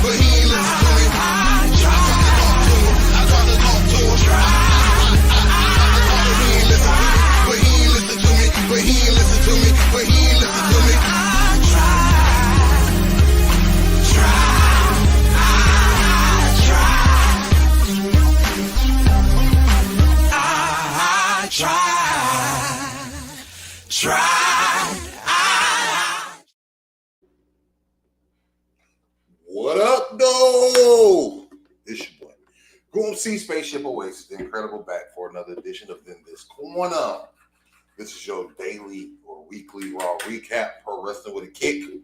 but he ain't listen to me. I tried to talk to him. He ain't listen to me, but he ain't listen to me. But he ain't listen to me, but he ain't listen to me. What up, though? It's your boy. Go see Spaceship Oasis, the incredible back for another edition of In This Corner. This is your daily or weekly Raw recap, Pro Wrestling with a Kick.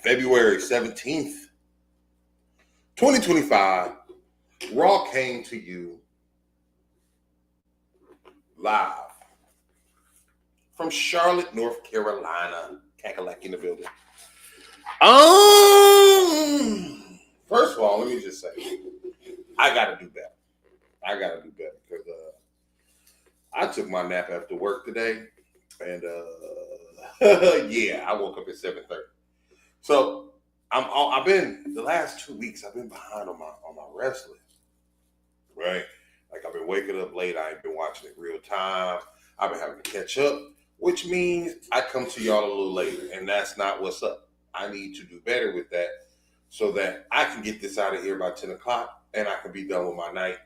February 17th, 2025. Raw came to you live from Charlotte, North Carolina. Cackalack in the building. First of all, let me just say, I gotta do better. Because I took my nap after work today, and yeah, I woke up at 7:30. So I've been the last 2 weeks. I've been behind on my wrestling, right? Like I've been waking up late. I ain't been watching it real time. I've been having to catch up, which means I come to y'all a little later, and that's not what's up. I need to do better with that so that I can get this out of here by 10 o'clock and I can be done with my night.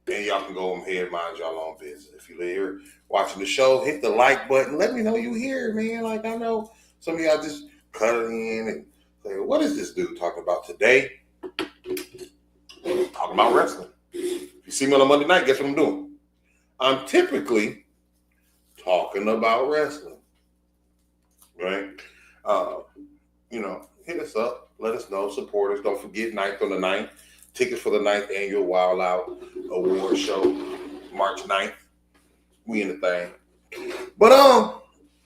And y'all can go ahead and mind y'all own business. If you're here watching the show, hit the like button. Let me know you here, man. Like I know some of y'all just cut it in and say, what is this dude talking about today? Talking about wrestling. If you see me on a Monday night, guess what I'm doing? I'm typically talking about wrestling. Right? Hit us up. Let us know. Support us. Don't forget, 9th on the 9th. Tickets for the 9th annual Wild Out Award Show, March 9th. We in the thing. But,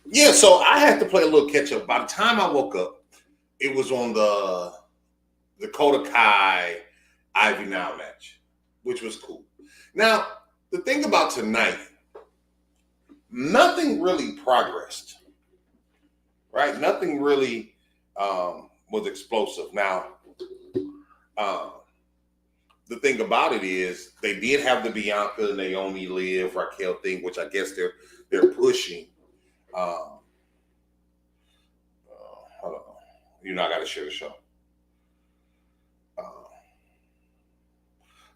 yeah, so I had to play a little catch up. By the time I woke up, it was on the Dakota Ka Ivy Nile match, which was cool. Now, the thing about tonight, nothing really progressed, right? Nothing really was explosive. Now, the thing about it is they did have the Bianca, Naomi, Liv, Raquel thing, which I guess they're pushing. Hold on. I got to share the show.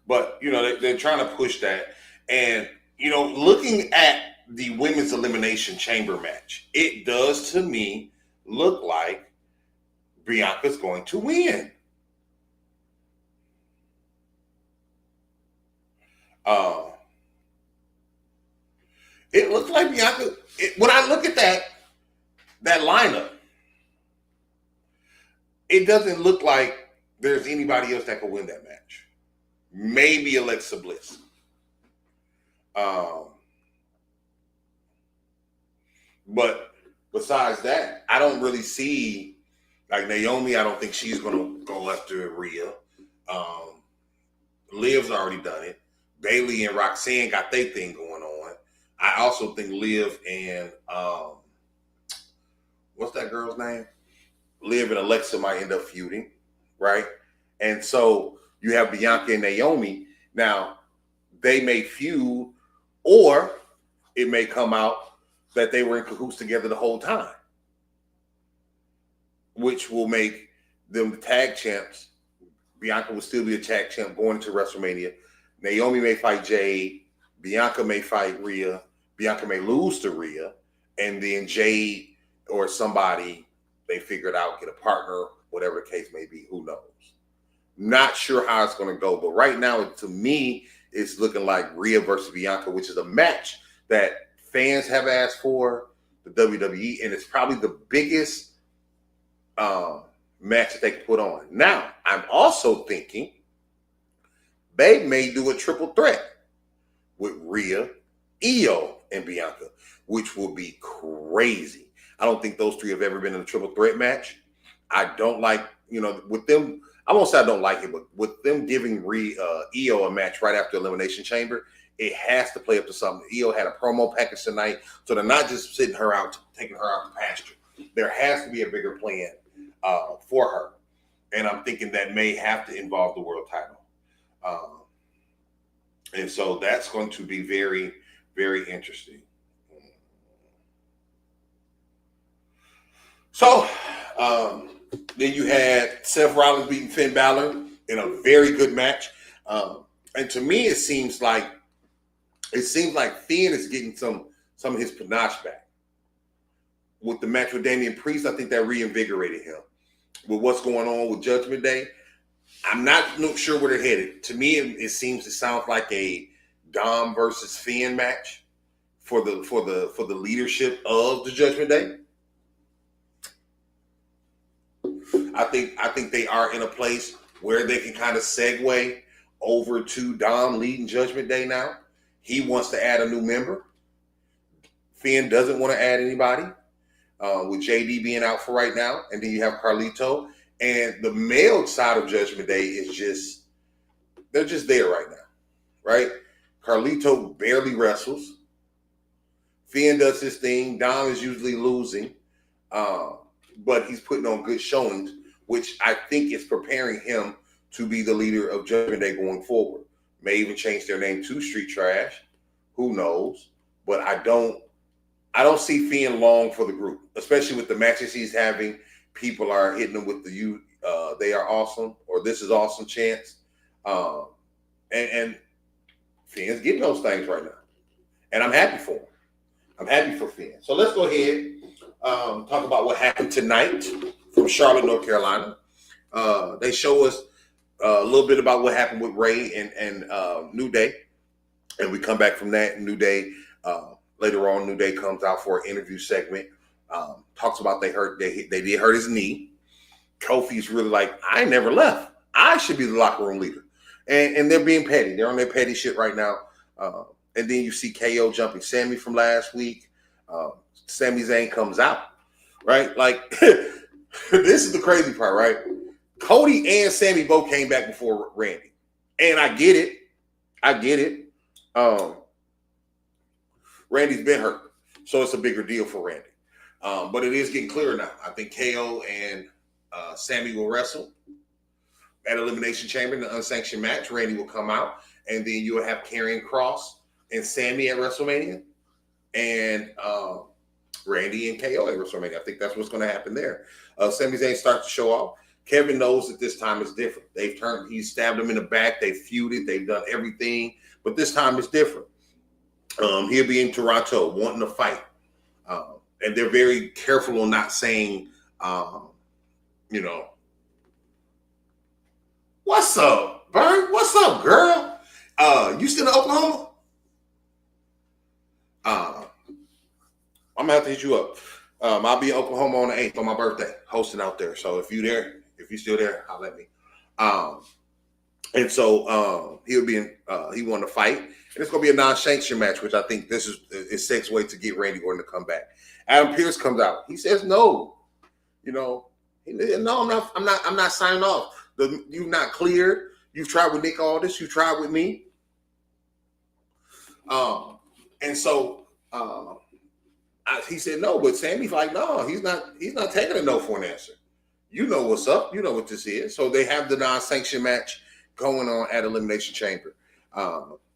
But, they're trying to push that. And, looking at the Women's Elimination Chamber match, it does to me look like Bianca's going to win. It looks like Bianca. When I look at that lineup, it doesn't look like there's anybody else that could win that match. Maybe Alexa Bliss. But besides that, I don't really see, like Naomi, I don't think she's going to go after Rhea. Liv's already done it. Bayley and Roxanne got their thing going on. I also think Liv and, what's that girl's name? Liv and Alexa might end up feuding, right? And so you have Bianca and Naomi. Now, they may feud, or it may come out that they were in cahoots together the whole time, which will make them the tag champs. Bianca will still be a tag champ going into WrestleMania. Naomi may fight Jade. Bianca may fight Rhea. Bianca may lose to Rhea. And then Jade or somebody, they figure it out, get a partner, whatever the case may be. Who knows? Not sure how it's going to go. But right now, to me, it's looking like Rhea versus Bianca, which is a match that fans have asked for, the WWE, and it's probably the biggest match that they can put on. Now, I'm also thinking they may do a triple threat with Rhea, Io, and Bianca, which will be crazy. I don't think those three have ever been in a triple threat match. I don't like, with them, I won't say I don't like it, but with them giving Io a match right after Elimination Chamber, it has to play up to something. Io had a promo package tonight, so they're not just sitting her out, taking her out to pasture. There has to be a bigger plan for her. And I'm thinking that may have to involve the world title. And so that's going to be very, very interesting. So then you had Seth Rollins beating Finn Balor in a very good match. And to me, it seems like Finn is getting some of his panache back. With the match with Damian Priest, I think that reinvigorated him. With what's going on with Judgment Day, I'm not sure where they're headed. To me, it sounds like a Dom versus Finn match for the leadership of the Judgment Day. I think they are in a place where they can kind of segue over to Dom leading Judgment Day now. He wants to add a new member. Finn doesn't want to add anybody, with JD being out for right now. And then you have Carlito. And the male side of Judgment Day is they're just there right now, right? Carlito barely wrestles. Finn does his thing. Dom is usually losing, but he's putting on good showings, which I think is preparing him to be the leader of Judgment Day going forward. May even change their name to Street Trash. Who knows? But I don't see Finn long for the group, especially with the matches he's having. People are hitting him with the they are awesome or this is awesome chants. And Finn's getting those things right now. And I'm happy for him. I'm happy for Finn. So let's go ahead talk about what happened tonight from Charlotte, North Carolina. They show us a little bit about what happened with Ray and New Day. And we come back from that. New Day, later on, New Day comes out for an interview segment. Talks about they did hurt his knee. Kofi's really like, I never left. I should be the locker room leader. And they're being petty. They're on their petty shit right now. And then you see KO jumping Sammy from last week. Sami Zayn comes out, right? Like, this is the crazy part, right? Cody and Sammy both came back before Randy. And I get it. Randy's been hurt. So it's a bigger deal for Randy. But it is getting clearer now. I think KO and Sammy will wrestle at Elimination Chamber in the unsanctioned match. Randy will come out. And then you will have Karrion Kross and Sammy at WrestleMania. And Randy and KO at WrestleMania. I think that's what's going to happen there. Sami Zayn starts to show off. Kevin knows that this time is different. He stabbed him in the back. They feuded. They've done everything. But this time is different. He'll be in Toronto wanting to fight. And they're very careful on not saying, what's up, Bird? What's up, girl? You still in Oklahoma? I'm going to have to hit you up. I'll be in Oklahoma on the 8th on my birthday, hosting out there. So if you're still there, holler at me. And so he'll be in, he wanted to fight. And it's going to be a non-sanctioned match, which I think this is Sex's way to get Randy Orton to come back. Adam Pearce comes out. He says no. No, I'm not signing off. You've not cleared. You've tried with Nick Aldis. You've tried with me. And so he said no, but Sammy's like, no, he's not taking a no for an answer. You know what's up. You know what this is. So they have the non-sanctioned match going on at Elimination Chamber.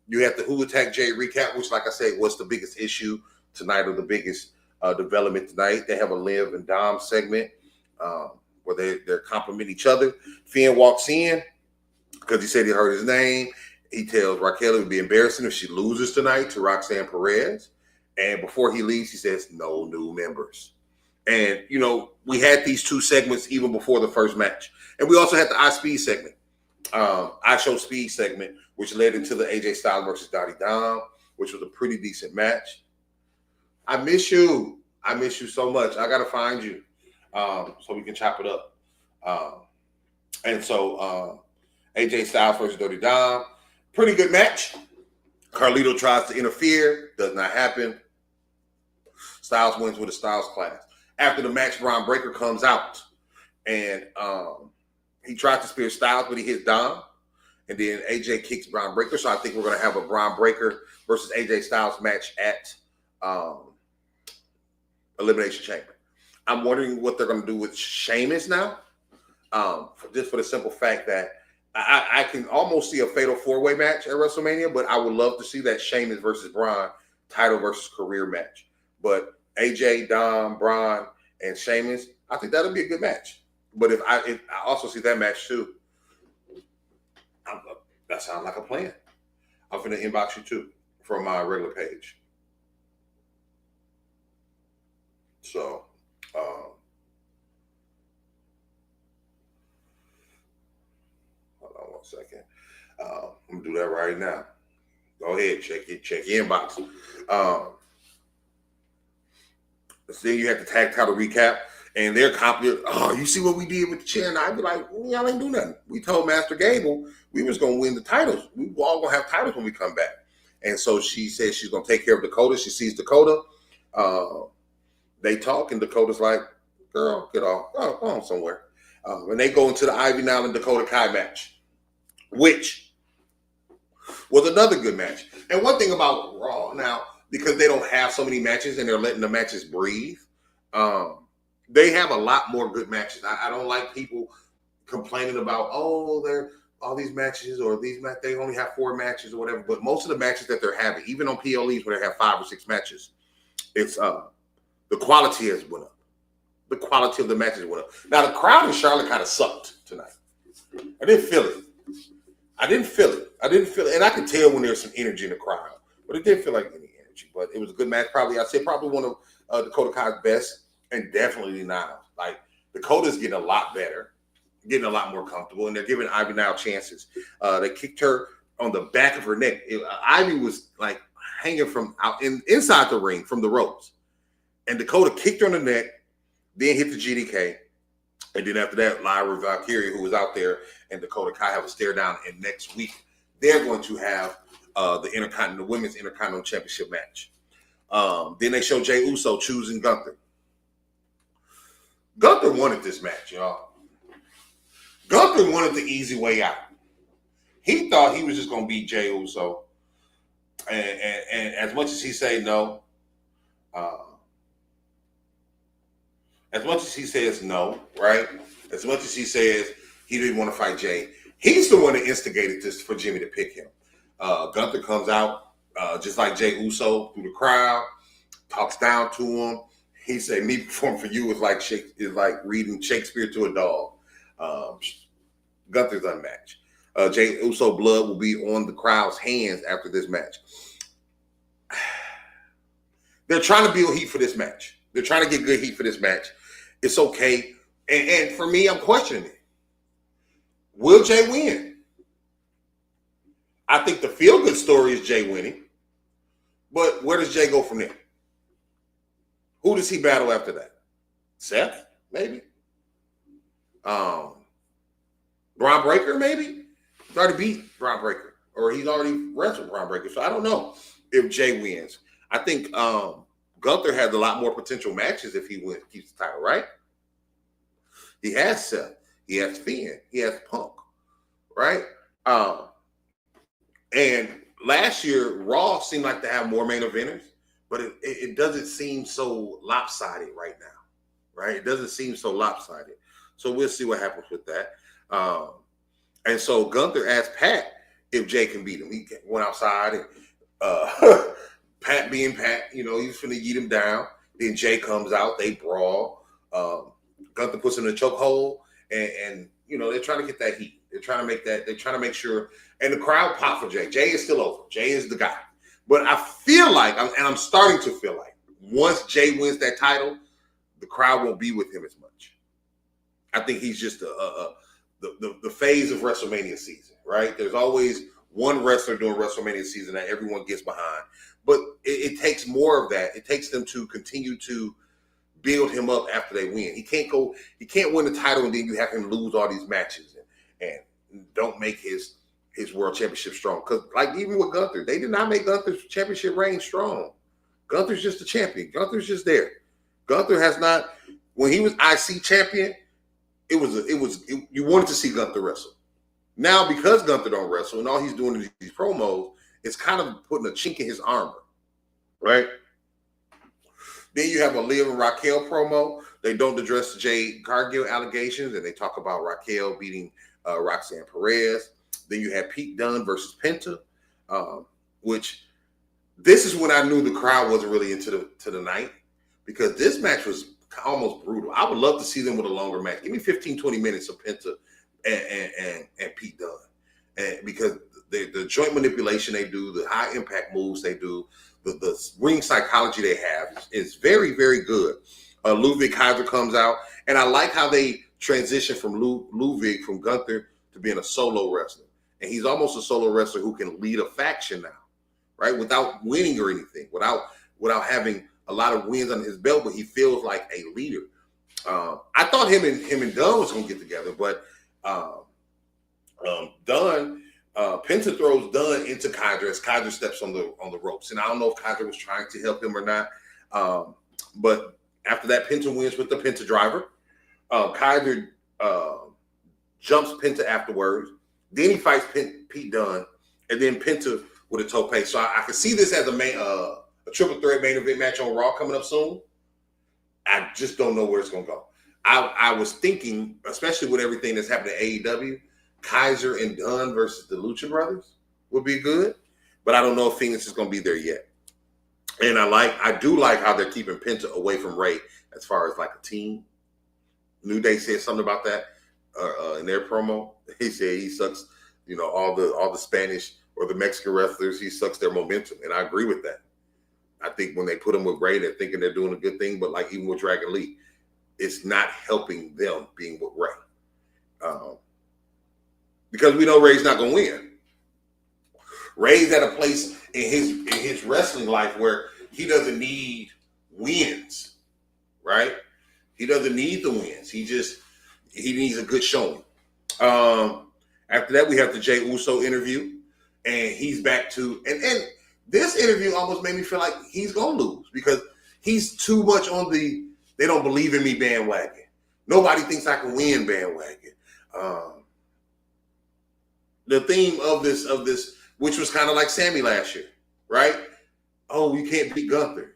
You have the Who Attacked Jay recap, which, like I said, was the biggest issue tonight or the biggest development tonight. They have a Liv and Dom segment where they're complimenting each other. Finn walks in because he said he heard his name. He tells Raquel it would be embarrassing if she loses tonight to Roxanne Perez. And before he leaves, he says, no new members. And, we had these two segments even before the first match. And we also had the iSpeed segment, iShowSpeed segment, which led into the AJ Styles versus Dottie Dom, which was a pretty decent match. I miss you. I miss you so much. I got to find you so we can chop it up. And so AJ Styles versus Dottie Dom, pretty good match. Carlito tries to interfere. Does not happen. Styles wins with a Styles class. After the match, Braun Breaker comes out. And he tried to spear Styles, but he hits Dom. And then AJ kicks Braun Breaker. So I think we're going to have a Braun Breaker versus AJ Styles match at Elimination Chamber. I'm wondering what they're going to do with Sheamus now. Just for the simple fact that I can almost see a fatal 4-way match at WrestleMania, but I would love to see that Sheamus versus Braun title versus career match. But AJ, Dom, Braun, and Sheamus, I think that'll be a good match. But if I also see that match too, that sounds like a plan. I'm going to inbox you too from my regular page. So, hold on 1 second. I'm gonna do that right now. Go ahead, check your inbox. Then you have the tag title recap, and they're confident. Oh, you see what we did with the chair? And I'd be like, y'all ain't do nothing. We told Master Gable we was gonna win the titles. We all gonna have titles when we come back. And so she says she's gonna take care of Dakota. She sees Dakota. They talk, and Dakota's like, "Girl, get off. Go on somewhere." And they go into the Ivy Nile and Dakota Ka match, which was another good match. And one thing about Raw now, because they don't have so many matches and they're letting the matches breathe, they have a lot more good matches. I don't like people complaining about, they're all these matches or they only have 4 matches or whatever. But most of the matches that they're having, even on PLEs where they have 5 or 6 matches, it's the quality has went up. The quality of the matches went up. Now the crowd in Charlotte kind of sucked tonight. I didn't feel it. And I could tell when there's some energy in the crowd, but it didn't feel like any energy. But it was a good match. I'd say probably one of Dakota Ka's best, and definitely now. Like, Dakota's getting a lot better, getting a lot more comfortable, and they're giving Ivy Nile chances. They kicked her on the back of her neck. Ivy was like hanging from inside the ring from the ropes, and Dakota kicked her on the neck, then hit the GDK. And then after that, Lyra Valkyria, who was out there, and Dakota Ka have a stare down. And next week, they're going to have the Women's Intercontinental Championship match. Then they show Jey Uso choosing Gunther. Gunther wanted this match, y'all. Gunther wanted the easy way out. He thought he was just going to beat Jey Uso. And as much as he say no, as much as he says no, right? As much as he says he didn't want to fight Jay, he's the one that instigated this for Jimmy to pick him. Gunther comes out just like Jey Uso through the crowd, talks down to him. He said, "Me performing for you is like reading Shakespeare to a dog." Gunther's unmatched. Jey Uso blood will be on the crowd's hands after this match. They're trying to build heat for this match. They're trying to get good heat for this match. It's okay. And for me, I'm questioning it. Will Jay win? I think the feel-good story is Jay winning. But where does Jay go from there? Who does he battle after that? Seth, maybe? Braun Breaker, maybe? He's already beat Braun Breaker. Or he's already wrestled Braun Breaker. So I don't know if Jay wins. I think Gunther has a lot more potential matches if he keeps the title, right? He has Seth. He has Finn. He has Punk, right? And last year, Raw seemed like to have more main eventers, but it doesn't seem so lopsided right now, right? It doesn't seem so lopsided. So we'll see what happens with that. And so Gunther asked Pat if Jay can beat him. He went outside and Pat being Pat, he was finna eat him down. Then Jay comes out, they brawl. Gunther puts him in a chokehold, and they're trying to get that heat. They're trying to make sure, and the crowd pop for Jay. Jay is still over. Jay is the guy. But I feel like, I'm starting to feel like, once Jay wins that title, the crowd won't be with him as much. I think he's just the phase of WrestleMania season, right? There's always one wrestler during WrestleMania season that everyone gets behind. But it takes more of that. It takes them to continue to build him up after they win. He can't win the title and then you have him lose all these matches and don't make his world championship strong. Because like even with Gunther, they did not make Gunther's championship reign strong. Gunther's just a champion. Gunther's just there. Gunther has not, when he was IC champion, you wanted to see Gunther wrestle. Now, because Gunther don't wrestle and all he's doing is these promos, it's kind of putting a chink in his armor, right? Then you have a Liv and Raquel promo. They don't address the Jade Cargill allegations, and they talk about Raquel beating Roxanne Perez. Then you had Pete Dunne versus Penta, which this is when I knew the crowd wasn't really into the night, because this match was almost brutal. I would love to see them with a longer match. Give me 15, 20 minutes of Penta and Pete Dunne. And because the joint manipulation they do, the high impact moves they do, the ring psychology they have is very, very good. Ludwig Kaiser comes out, and I like how they transition from Ludwig, from Gunther, to being a solo wrestler. And he's almost a solo wrestler who can lead a faction now, right? Without winning or anything, without having a lot of wins on his belt, but he feels like a leader. I thought him and Dunne was going to get together, but Penta throws Dunne into Kaiser as Kaiser steps on the ropes, and I don't know if Kaiser was trying to help him or not. But after that, Penta wins with the Penta driver. Kaiser jumps Penta afterwards. Then he fights Pete Dunne, and then Penta with a tope. So I can see this as a triple threat main event match on Raw coming up soon. I just don't know where it's going to go. I was thinking, especially with everything that's happened at AEW, Kaiser and Dunne versus the Lucha Brothers would be good, but I don't know if Phoenix is going to be there yet. And I do like how they're keeping Penta away from Ray as far as like a team. New Day said something about that in their promo. He said he sucks, all the Spanish or the Mexican wrestlers. He sucks their momentum, and I agree with that. I think when they put him with Ray, they're thinking they're doing a good thing, but like even with Dragon Lee, it's not helping them being with Ray. Because we know Ray's not going to win. Ray's at a place in his wrestling life where he doesn't need wins, right? He doesn't need the wins. He needs a good showing. After that, we have the Jey Uso interview, and he's back to and this interview almost made me feel like he's gonna lose because he's too much on the "they don't believe in me" bandwagon. Nobody thinks I can win bandwagon. The theme of this, which was kind of like Sammy last year, right? Oh, you can't beat Gunther.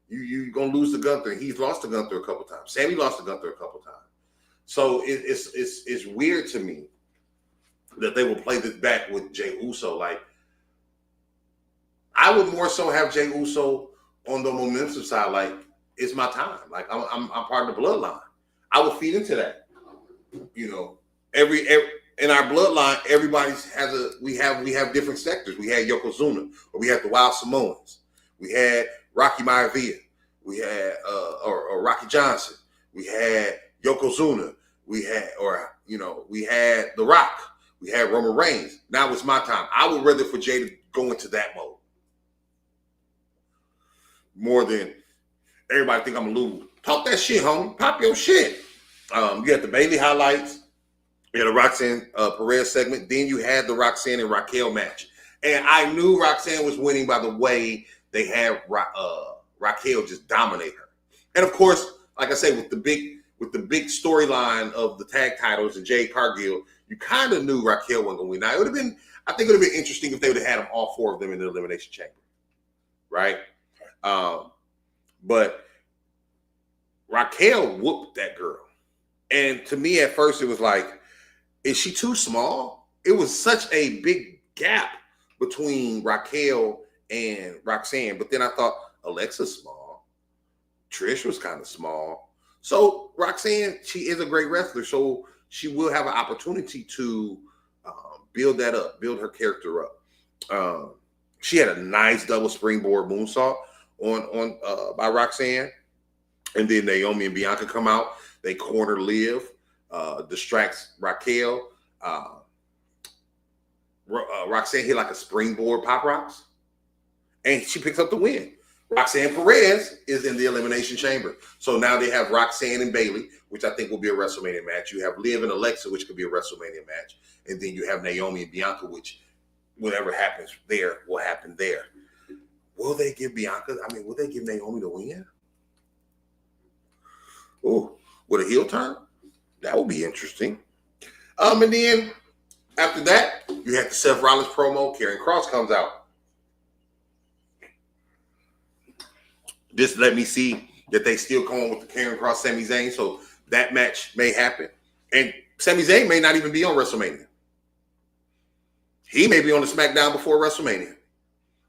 You're gonna lose to Gunther. He's lost to Gunther a couple times. Sammy lost to Gunther a couple times. So it's weird to me that they will play this back with Jey Uso. Like, I would more so have Jey Uso on the momentum side. Like, it's my time. Like, I'm part of the bloodline. I would feed into that. Every in our bloodline, everybody we have different sectors. We had Yokozuna, or we had the Wild Samoans. We had Rocky Maivia. We had or Rocky Johnson. We had Yokozuna. We had The Rock. We had Roman Reigns. Now it's my time. I would rather for Jay to go into that mode more than everybody think I'm gonna lose. Talk that shit, homie. Pop your shit. You had the Bailey highlights. You had a Roxanne Perez segment. Then you had the Roxanne and Raquel match. And I knew Roxanne was winning by the way they had Raquel just dominate her. And of course, like I say, with the big storyline of the tag titles and Jade Cargill, you kind of knew Raquel wasn't going to win. Now, I think it would have been interesting if they would have had them, all four of them, in the Elimination Chamber, right? But Raquel whooped that girl. And to me, at first, it was like, is she too small? It was such a big gap between Raquel and Roxanne. But then I thought, Alexa's small. Trish was kind of small. So Roxanne, she is a great wrestler. So she will have an opportunity to build that up, build her character up. She had a nice double springboard moonsault on by Roxanne. And then Naomi and Bianca come out. They corner Liv, distracts Raquel. Roxanne hit like a springboard pop rocks. And she picks up the win. Roxanne Perez is in the Elimination Chamber. So now they have Roxanne and Bailey, which I think will be a WrestleMania match. You have Liv and Alexa, which could be a WrestleMania match. And then you have Naomi and Bianca, which whatever happens there will happen there. Will they give will they give Naomi the win? Oh, with a heel turn? That would be interesting. And then after that, you have the Seth Rollins promo. Karrion Kross comes out. This let me see that they still come on with the Karrion Kross, Sami Zayn, so that match may happen. And Sami Zayn may not even be on WrestleMania. He may be on the SmackDown before WrestleMania.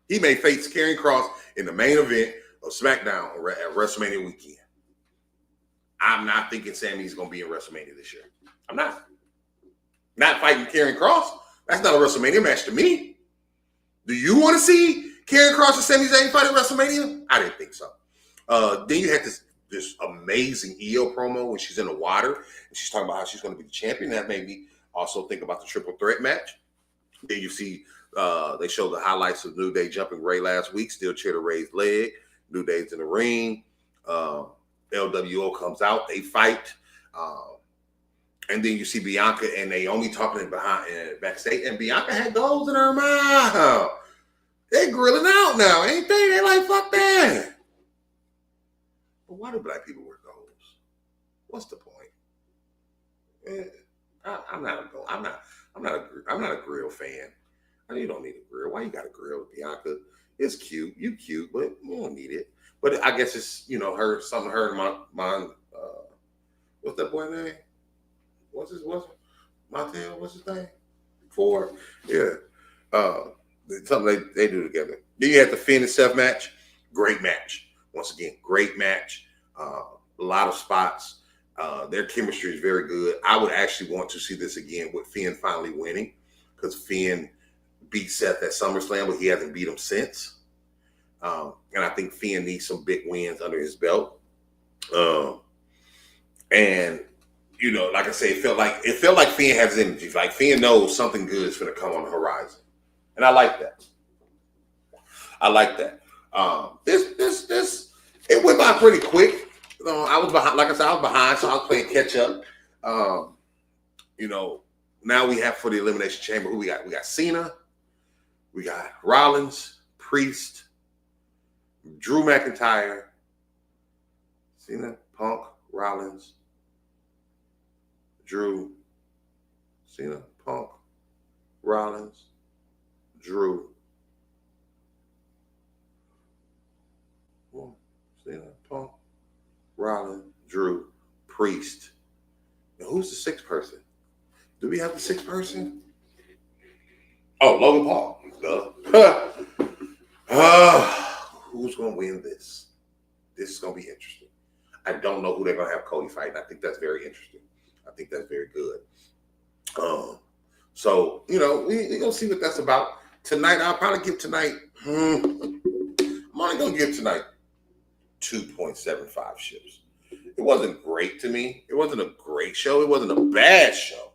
He may face Karrion Kross in the main event of SmackDown at WrestleMania weekend. I'm not thinking Sami's going to be in WrestleMania this year. I'm not. Not fighting Karrion Kross. That's not a WrestleMania match to me. Do you want to see Karrion Kross and Sami Zayn fight at WrestleMania? I didn't think so. Then you had this amazing Io promo when she's in the water and she's talking about how she's going to be the champion. That made me also think about the triple threat match. Then you see they showed the highlights of New Day jumping Ray last week, still chair to raise leg. New Day's in the ring. LWO comes out, they fight. And then you see Bianca and Naomi talking backstage, and Bianca had goals in her mouth. They grilling out now, ain't they? They like, fuck that. But why do black people wear goals? What's the point? I'm not a grill fan. You don't need a grill. Why you got a grill, Bianca? It's cute. You cute, but you don't need it. But I guess it's, something heard in my mind. What's that boy name? What's his name? Ford. Yeah. Something they do together. Then you had the Finn and Seth match. Great match. Once again, great match. A lot of spots. Their chemistry is very good. I would actually want to see this again with Finn finally winning, because Finn beat Seth at SummerSlam, but he hasn't beat him since. And I think Finn needs some big wins under his belt. And like I say, it felt like Finn has energy. Like Finn knows something good is going to come on the horizon, and I like that. This it went by pretty quick. I was behind. Like I said, I was behind, so I was playing catch up. Now we have for the Elimination Chamber. Who we got? We got Cena. We got Rollins, Priest, Drew McIntyre, Cena, Punk, Rollins, Drew, Cena, Punk, Rollins, Drew, Cena, Punk, Rollins, Drew, Priest. Now, who's the sixth person? Do we have the sixth person? Oh, Logan Paul. Who's going to win this? This is going to be interesting. I don't know who they're going to have Cody fighting. I think that's very interesting. I think that's very good. So, we're going to see what that's about. Tonight, I'll probably give tonight, I'm only going to give tonight 2.75 ships. It wasn't great to me. It wasn't a great show. It wasn't a bad show,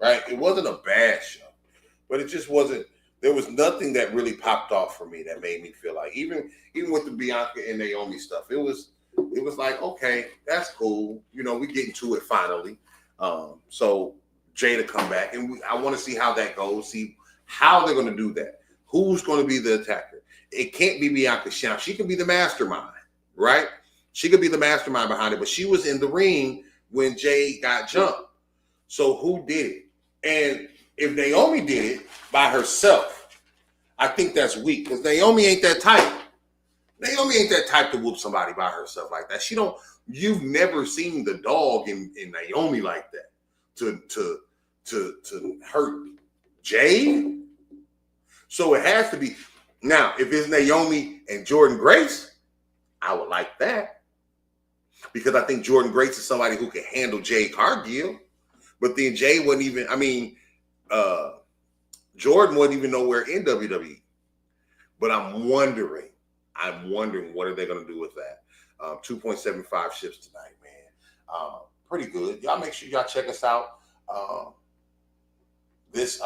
right? It wasn't a bad show, but it just wasn't. There was nothing that really popped off for me that made me feel like, even with the Bianca and Naomi stuff, it was like, okay, that's cool. We getting to it finally. So Jada come back, and I want to see how that goes. See how they're going to do that. Who's going to be the attacker? It can't be Bianca Sham. She can be the mastermind, right? She could be the mastermind behind it, but she was in the ring when Jay got jumped. So who did it? And if Naomi did it by herself, I think that's weak, because Naomi ain't that type. Naomi ain't that type to whoop somebody by herself like that. You've never seen the dog in Naomi like that to hurt Jade. So it has to be. Now, if it's Naomi and Jordan Grace, I would like that, because I think Jordan Grace is somebody who can handle Jade Cargill. But then Jade wasn't even, Jordan wasn't even nowhere in WWE. But I'm wondering what are they going to do with that? 2.75 ships tonight, man. Pretty good. Y'all make sure y'all check us out this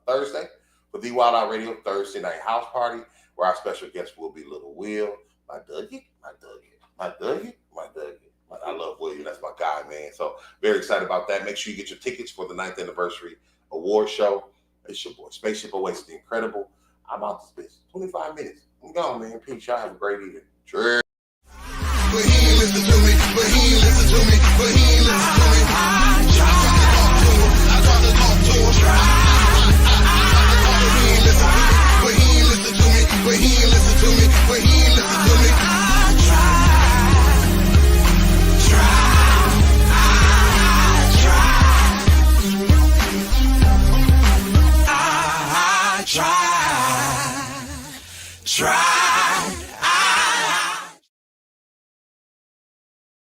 Thursday for the Wild Out Radio Thursday Night House Party, where our special guest will be Little Will. My Dougie. I love William. That's my guy, man. So very excited about that. Make sure you get your tickets for the 9th anniversary award show. It's your boy, Spaceship Awaits the Incredible. I'm out this bitch. 25 minutes. I'm gone, man. Peace. Y'all have a great evening. Sure. But he ain't listen to me. But he ain't listen to me. But he ain't listen to me. I tried to talk to him. He ain't listen to me. But he ain't listen to me. But he ain't listen to me. But he ain't listen to me. try.